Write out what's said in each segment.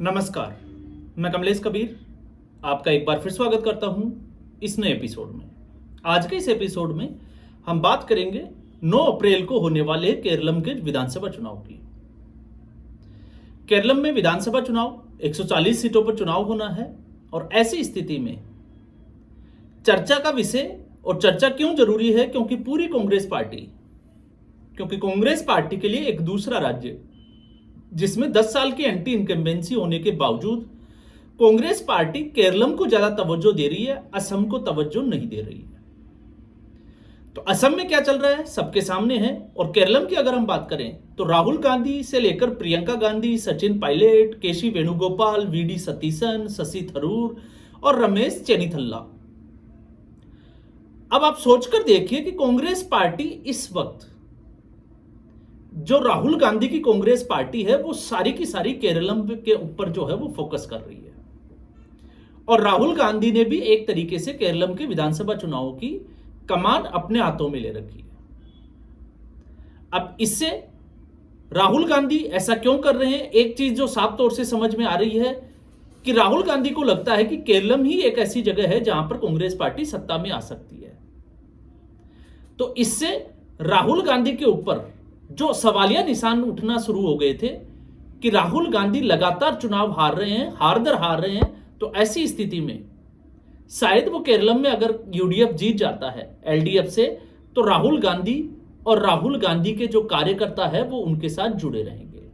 नमस्कार, मैं कमलेश कबीर आपका एक बार फिर स्वागत करता हूं इस नए एपिसोड में। आज के इस एपिसोड में हम बात करेंगे 9 अप्रैल को होने वाले केरलम के विधानसभा चुनाव की। केरलम में विधानसभा चुनाव 140 सीटों पर चुनाव होना है और ऐसी स्थिति में चर्चा का विषय, और चर्चा क्यों जरूरी है, क्योंकि कांग्रेस पार्टी के लिए एक दूसरा राज्य जिसमें 10 साल की एंटी इनकम्बेंसी होने के बावजूद कांग्रेस पार्टी केरलम को ज्यादा तवज्जो दे रही है, असम को तवज्जो नहीं दे रही है। तो असम में क्या चल रहा है सबके सामने है। और केरलम की अगर हम बात करें तो राहुल गांधी से लेकर प्रियंका गांधी, सचिन पायलट, केसी वेणुगोपाल, वीडी सतीसन, शशि थरूर और रमेश चेन्निथल्ला। अब आप सोचकर देखिए कि कांग्रेस पार्टी इस वक्त, जो राहुल गांधी की कांग्रेस पार्टी है, वो सारी की सारी केरलम के ऊपर जो है वो फोकस कर रही है। और राहुल गांधी ने भी एक तरीके से केरलम के विधानसभा चुनावों की कमान अपने हाथों में ले रखी है। अब इससे राहुल गांधी ऐसा क्यों कर रहे हैं, एक चीज जो साफ तौर से समझ में आ रही है कि राहुल गांधी को लगता है कि केरलम ही एक ऐसी जगह है जहां पर कांग्रेस पार्टी सत्ता में आ सकती है। तो इससे राहुल गांधी के ऊपर जो सवालिया निशान उठना शुरू हो गए थे कि राहुल गांधी लगातार चुनाव हार रहे हैं, हार रहे हैं। तो ऐसी स्थिति में शायद वो केरलम में अगर यूडीएफ जीत जाता है एलडीएफ से, तो राहुल गांधी और राहुल गांधी के जो कार्यकर्ता है वो उनके साथ जुड़े रहेंगे।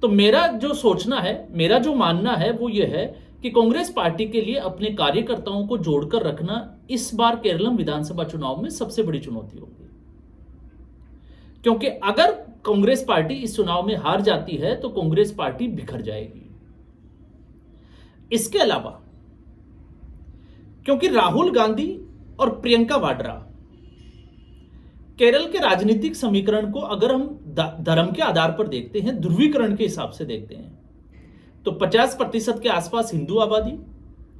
तो मेरा जो सोचना है, मेरा जो मानना है वो ये है कि कांग्रेस पार्टी के लिए अपने कार्यकर्ताओं को जोड़कर रखना इस बार केरलम विधानसभा चुनाव में सबसे बड़ी चुनौती होगी। क्योंकि अगर कांग्रेस पार्टी इस चुनाव में हार जाती है तो कांग्रेस पार्टी बिखर जाएगी। इसके अलावा क्योंकि राहुल गांधी और प्रियंका वाड्रा, केरल के राजनीतिक समीकरण को अगर हम धर्म के आधार पर देखते हैं, ध्रुवीकरण के हिसाब से देखते हैं, तो 50% के आसपास हिंदू आबादी,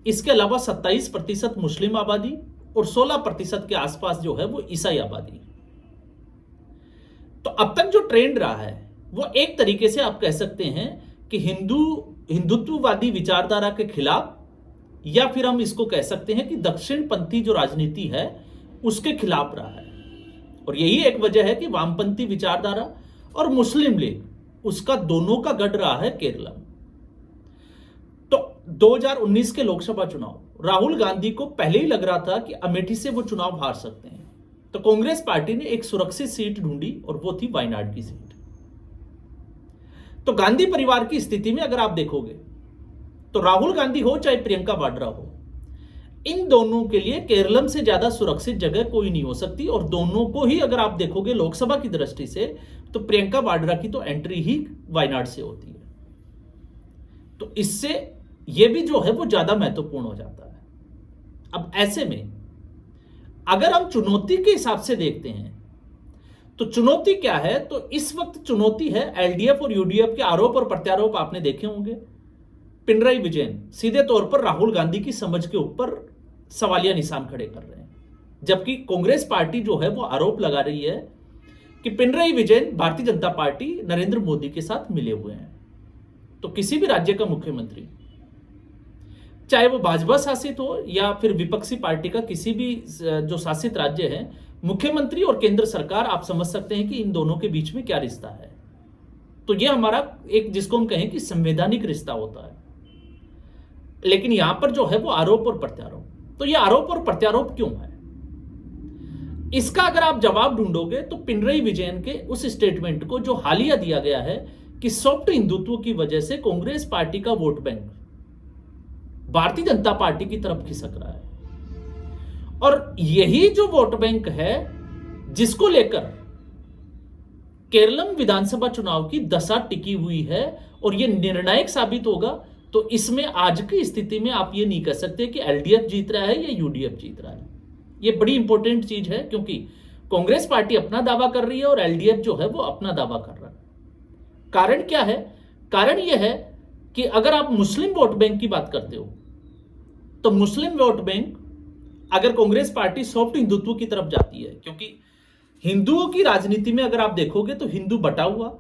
इसके अलावा 27% मुस्लिम आबादी और 16% के आसपास जो है वो ईसाई आबादी। तो अब तक जो ट्रेंड रहा है वो एक तरीके से आप कह सकते हैं कि हिंदुत्ववादी विचारधारा के खिलाफ, या फिर हम इसको कह सकते हैं कि दक्षिणपंथी जो राजनीति है उसके खिलाफ रहा है। और यही एक वजह है कि वामपंथी विचारधारा और मुस्लिम लीग उसका दोनों का गढ़ रहा है केरला। तो 2019 के लोकसभा चुनाव राहुल गांधी को पहले ही लग रहा था कि अमेठी से वो चुनाव हार सकते हैं। तो कांग्रेस पार्टी ने एक सुरक्षित सीट ढूंढी और वो थी वायनाड की सीट। तो गांधी परिवार की स्थिति में अगर आप देखोगे तो राहुल गांधी हो चाहे प्रियंका वाड्रा हो, इन दोनों के लिए केरलम से ज्यादा सुरक्षित जगह कोई नहीं हो सकती। और दोनों को ही अगर आप देखोगे लोकसभा की दृष्टि से, तो प्रियंका वाड्रा की तो एंट्री ही वायनाड से होती है। तो इससे यह भी जो है वो ज्यादा महत्वपूर्ण हो जाता है। अब ऐसे में अगर हम चुनौती के हिसाब से देखते हैं तो चुनौती क्या है, तो इस वक्त चुनौती है एलडीएफ और यूडीएफ के आरोप और प्रत्यारोप आपने देखे होंगे। पिनराई विजयन सीधे तौर पर राहुल गांधी की समझ के ऊपर सवालिया निशान खड़े कर रहे हैं, जबकि कांग्रेस पार्टी जो है वो आरोप लगा रही है कि पिनराई विजयन भारतीय जनता पार्टी नरेंद्र मोदी के साथ मिले हुए हैं। तो किसी भी राज्य का मुख्यमंत्री, चाहे वो भाजपा शासित हो या फिर विपक्षी पार्टी का किसी भी जो शासित राज्य है, मुख्यमंत्री और केंद्र सरकार, आप समझ सकते हैं कि इन दोनों के बीच में क्या रिश्ता है। तो ये हमारा एक, जिसको हम कहें कि संवैधानिक रिश्ता होता है। लेकिन यहां पर जो है वो आरोप और प्रत्यारोप। तो ये आरोप और प्रत्यारोप क्यों है, इसका अगर आप जवाब ढूंढोगे तो पिनराई विजयन के उस स्टेटमेंट को जो हालिया दिया गया है कि सॉफ्ट हिंदुत्व की वजह से कांग्रेस पार्टी का vote bank Bharatiya Janata party की तरफ खिसक रहा है, और यही जो वोट बैंक है जिसको लेकर केरलम विधानसभा चुनाव की दशा टिकी हुई है और यह निर्णायक साबित होगा। तो इसमें आज की स्थिति में आप ये नहीं कह सकते कि एलडीएफ जीत रहा है या यूडीएफ जीत रहा है। यह बड़ी इंपॉर्टेंट चीज है, क्योंकि कांग्रेस पार्टी अपना दावा कर रही है और एलडीएफ जो है वो अपना दावा कर रहा है। कारण क्या है? कारण यह है कि अगर आप मुस्लिम वोट बैंक की बात करते हो, तो मुस्लिम वोट बैंक अगर कांग्रेस पार्टी सॉफ्ट हिंदुत्व की तरफ जाती है, क्योंकि हिंदुओं की राजनीति में अगर आप देखोगे तो हिंदू बटा हुआ,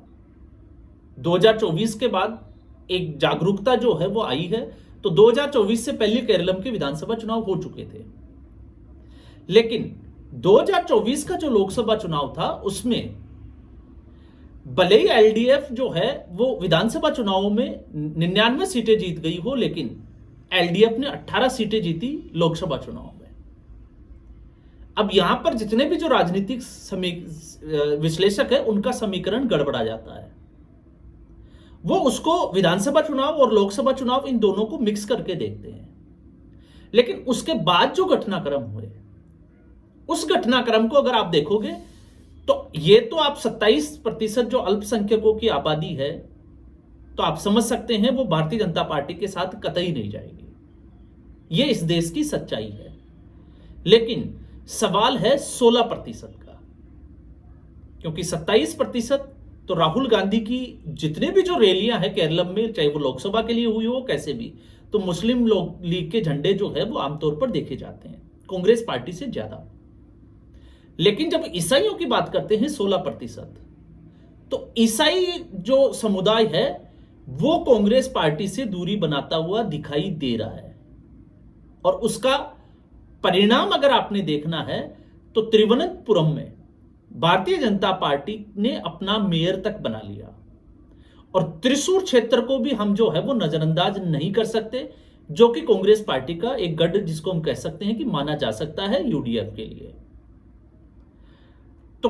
2024 के बाद एक जागरूकता जो है वो आई है। तो 2024 से पहले केरलम के विधानसभा चुनाव हो चुके थे, लेकिन 2024 का जो लोकसभा चुनाव था उसमें भले ही एलडीएफ जो है वो विधानसभा चुनावों में 99 सीटें जीत गई हो, लेकिन एलडीएफ ने 18 सीटें जीती लोकसभा चुनाव में। अब यहां पर जितने भी जो राजनीतिक विश्लेषक है उनका समीकरण गड़बड़ा जाता है। वो उसको विधानसभा चुनाव और लोकसभा चुनाव इन दोनों को मिक्स करके देखते हैं, लेकिन उसके बाद जो घटनाक्रम हुए उस घटनाक्रम को अगर आप देखोगे तो ये तो आप 27% जो अल्पसंख्यकों की आबादी है, तो आप समझ सकते हैं वो भारतीय जनता पार्टी के साथ कतई नहीं जाएगी। ये इस देश की सच्चाई है। लेकिन सवाल है 16% का, क्योंकि 27% तो राहुल गांधी की जितने भी जो रैलियां हैं केरलम में, चाहे वो लोकसभा के लिए हुई हो कैसे भी, तो मुस्लिम लीग के झंडे जो है वो आमतौर पर देखे जाते हैं कांग्रेस पार्टी से ज्यादा। लेकिन जब ईसाइयों की बात करते हैं 16%, तो ईसाई जो समुदाय है वो कांग्रेस पार्टी से दूरी बनाता हुआ दिखाई दे रहा है। और उसका परिणाम अगर आपने देखना है तो तिरुवनंतपुरम में भारतीय जनता पार्टी ने अपना मेयर तक बना लिया, और त्रिशूर क्षेत्र को भी हम जो है वो नजरअंदाज नहीं कर सकते, जो कि कांग्रेस पार्टी का एक गढ़ जिसको हम कह सकते हैं कि माना जा सकता है यूडीएफ के लिए। तो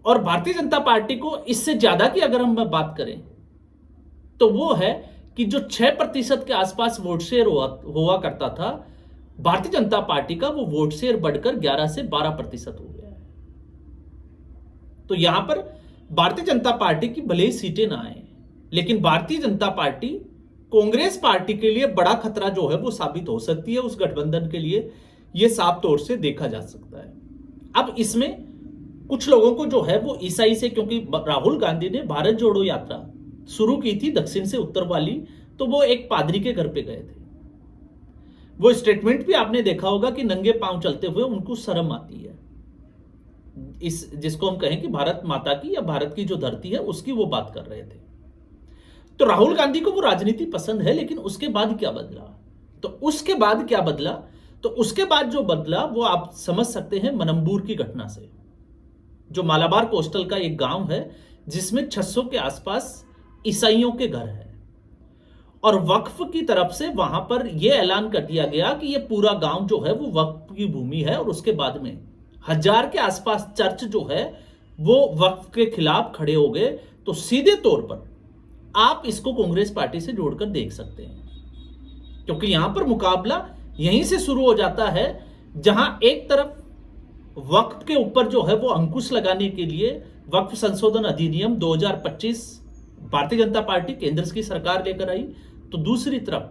और भारतीय जनता पार्टी को इससे ज्यादा की अगर हम बात करें तो वो है कि जो 6% के आसपास वोट शेयर हुआ करता था भारतीय जनता पार्टी का, वो वोट शेयर बढ़कर 11 से 12% हो गया है। तो यहां पर भारतीय जनता पार्टी की भले ही सीटें ना आए, लेकिन भारतीय जनता पार्टी कांग्रेस पार्टी के लिए बड़ा खतरा जो है वो साबित हो सकती है। उस गठबंधन के लिए यह साफ तौर से देखा जा सकता है। अब इसमें कुछ लोगों को जो है वो ईसाई से, क्योंकि राहुल गांधी ने भारत जोड़ो यात्रा शुरू की थी दक्षिण से उत्तर वाली, तो वो एक पादरी के घर पे गए थे। वो स्टेटमेंट भी आपने देखा होगा कि नंगे पांव चलते हुए उनको शर्म आती है। इस जिसको हम कहें कि भारत माता की या भारत की जो धरती है उसकी वो बात कर रहे थे। तो राहुल गांधी को वो राजनीति पसंद है, लेकिन उसके बाद क्या बदला? तो उसके बाद क्या बदला? तो उसके बाद जो बदला वो आप समझ सकते हैं मनम्बूर की घटना से, जो मालाबार कोस्टल का एक गांव है जिसमें 600 के आसपास ईसाइयों के घर है, और वक्फ की तरफ से वहां पर यह ऐलान कर दिया गया कि यह पूरा गांव जो है वो वक्फ की भूमि है। और उसके बाद में 1000 के आसपास चर्च जो है वो वक्फ के खिलाफ खड़े हो गए। तो सीधे तौर पर आप इसको कांग्रेस पार्टी से जोड़कर देख सकते हैं, क्योंकि यहां पर मुकाबला यहीं से शुरू हो जाता है, जहां एक तरफ वक्फ के ऊपर जो है वो अंकुश लगाने के लिए वक्फ संशोधन अधिनियम 2025 भारतीय जनता पार्टी केंद्र की सरकार लेकर आई, तो दूसरी तरफ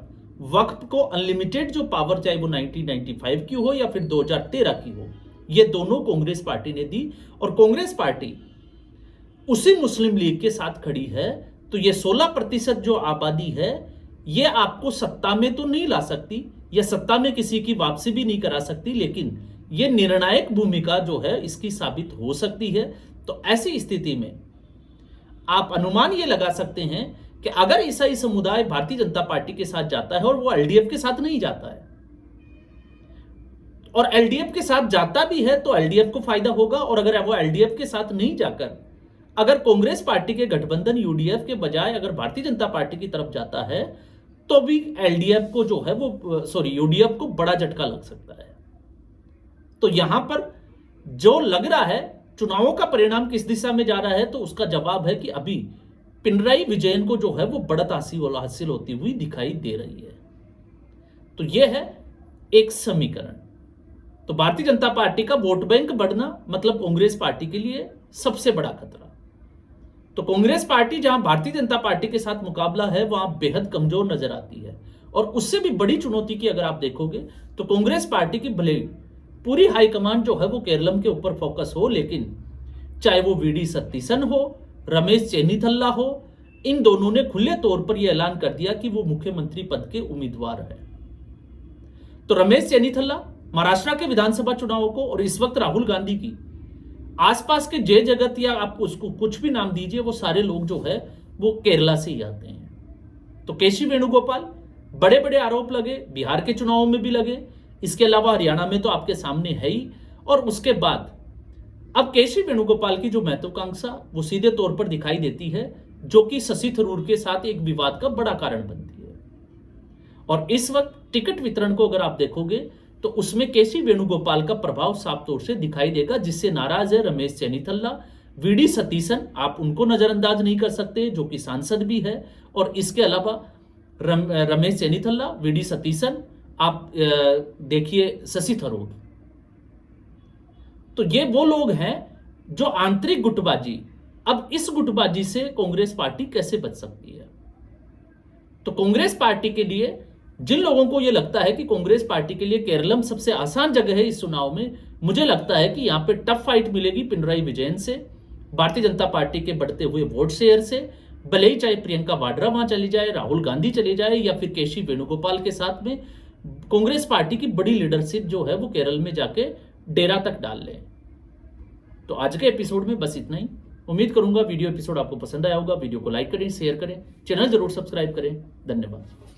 वक्फ को अनलिमिटेड जो पावर, चाहे वो 1995 की हो या फिर 2013 की हो, ये दोनों कांग्रेस पार्टी ने दी। और कांग्रेस पार्टी उसी मुस्लिम लीग के साथ खड़ी है। तो ये 16% जो आबादी है ये आपको सत्ता में तो नहीं ला सकती या सत्ता में किसी की वापसी भी नहीं करा सकती, लेकिन ये निर्णायक भूमिका जो है इसकी साबित हो सकती है। तो ऐसी स्थिति में आप अनुमान ये लगा सकते हैं कि अगर ईसाई समुदाय भारतीय जनता पार्टी के साथ जाता है और वो एलडीएफ के साथ नहीं जाता है, और एलडीएफ के साथ जाता भी है तो एलडीएफ को फायदा होगा, और अगर वो एलडीएफ के साथ नहीं जाकर अगर कांग्रेस पार्टी के गठबंधन यूडीएफ के बजाय अगर भारतीय जनता पार्टी की तरफ जाता है तो भी एलडीएफ को जो है वो यूडीएफ को बड़ा झटका लग सकता है। तो यहां पर जो लग रहा है चुनावों का परिणाम किस दिशा में जा रहा है, तो उसका जवाब है कि अभी पिनराई विजयन को जो है वो बढ़त हासिल होती हुई दिखाई दे रही है। तो यह है एक समीकरण। तो भारतीय जनता पार्टी का वोट बैंक बढ़ना मतलब कांग्रेस पार्टी के लिए सबसे बड़ा खतरा। तो कांग्रेस पार्टी जहां भारतीय जनता पार्टी के साथ मुकाबला है वहां बेहद कमजोर नजर आती है। और उससे भी बड़ी चुनौती की अगर आप देखोगे तो कांग्रेस पार्टी की भले पूरी हाईकमान जो है वो केरलम के ऊपर फोकस हो, लेकिन चाहे वो वीडी सतीसन हो, रमेश चेन्नीथल्ला हो, इन दोनों ने खुले तौर पर यह ऐलान कर दिया कि वो मुख्यमंत्री पद के उम्मीदवार है। तो रमेश चेन्नीथल्ला महाराष्ट्र के विधानसभा चुनावों को, और इस वक्त राहुल गांधी की आसपास के जय जगत या आप उसको कुछ भी नाम दीजिए, वो सारे लोग जो है वो केरला से ही आते हैं। तो केसी वेणुगोपाल, बड़े बड़े आरोप लगे, बिहार के चुनावों में भी लगे, इसके अलावा हरियाणा में तो आपके सामने है ही। और उसके बाद अब केसी वेणुगोपाल की जो महत्वाकांक्षा वो सीधे तौर पर दिखाई देती है, जो कि शशि थरूर के साथ एक विवाद का बड़ा कारण बनती है। और इस वक्त टिकट वितरण को अगर आप देखोगे तो उसमें केसी वेणुगोपाल का प्रभाव साफ तौर से दिखाई देगा, जिससे नाराज है रमेश चेन्नीथल्ला, वीडी सतीशन, आप उनको नजरअंदाज नहीं कर सकते, जो कि सांसद भी है। और इसके अलावा रमेश चेन्नीथल्ला, वीडी सतीशन, आप देखिए शशि थरूर, तो ये वो लोग हैं जो आंतरिक गुटबाजी, अब इस गुटबाजी से कांग्रेस पार्टी कैसे बच सकती है? तो कांग्रेस पार्टी के लिए, जिन लोगों को यह लगता है कि कांग्रेस पार्टी के लिए केरलम सबसे आसान जगह है इस चुनाव में, मुझे लगता है कि यहां पे टफ फाइट मिलेगी पिनराई विजयन से, भारतीय जनता पार्टी के बढ़ते हुए वोट शेयर से, भले ही चाहे प्रियंका वाड्रा वहां चली जाए, राहुल गांधी चले जाए, या फिर केसी वेणुगोपाल के साथ में कांग्रेस पार्टी की बड़ी लीडरशिप जो है वो केरल में जाके डेरा तक डाल ले। तो आज के एपिसोड में बस इतना ही। उम्मीद करूंगा वीडियो एपिसोड आपको पसंद आया होगा। वीडियो को लाइक करें, शेयर करें, चैनल जरूर सब्सक्राइब करें। धन्यवाद।